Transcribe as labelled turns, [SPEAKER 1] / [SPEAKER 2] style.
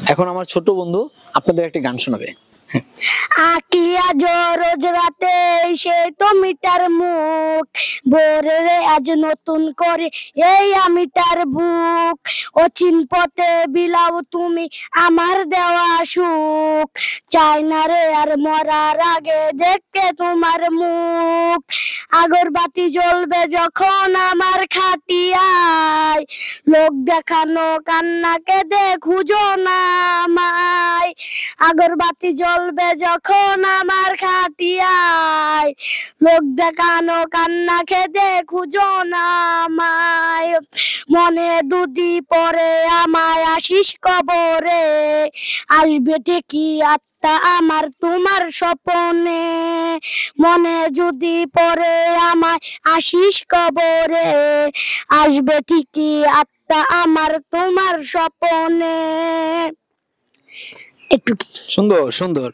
[SPEAKER 1] এখন আমার ছোট বন্ধু আপনাদের একটা গান শোনাবে।
[SPEAKER 2] আকিয়া রোজ রাতে সেই তো মিটার মুখ ভোরে রে আজ নতুন করে এই আমিটার বুক অচিন পথে বিলাও তুমি আমার দেওয়া সুখ চাই না রে আর মরার আগে দেখতে তোমার মুখ আগরবাতি জ্বলবে যখন আমার খাটিয়ায় লোক দেখানো কান্নাকে দে খুঁজো না আমায় আগরবাতি জ্বলবে যখন আমার খাটিয়ায় লোক দেখানো কান্না খেদে খুঁজো না আমায় মনে দুদি পরে আমায় আসিস কবরে আসবে ঠিকই আত্মা আমার তোমার স্বপনে মনে যদি পরে আমায় আসিস কবরে আসবে ঠিকই আত্মা আমার তোমার স্বপনে। একটু
[SPEAKER 1] সুন্দর সুন্দর।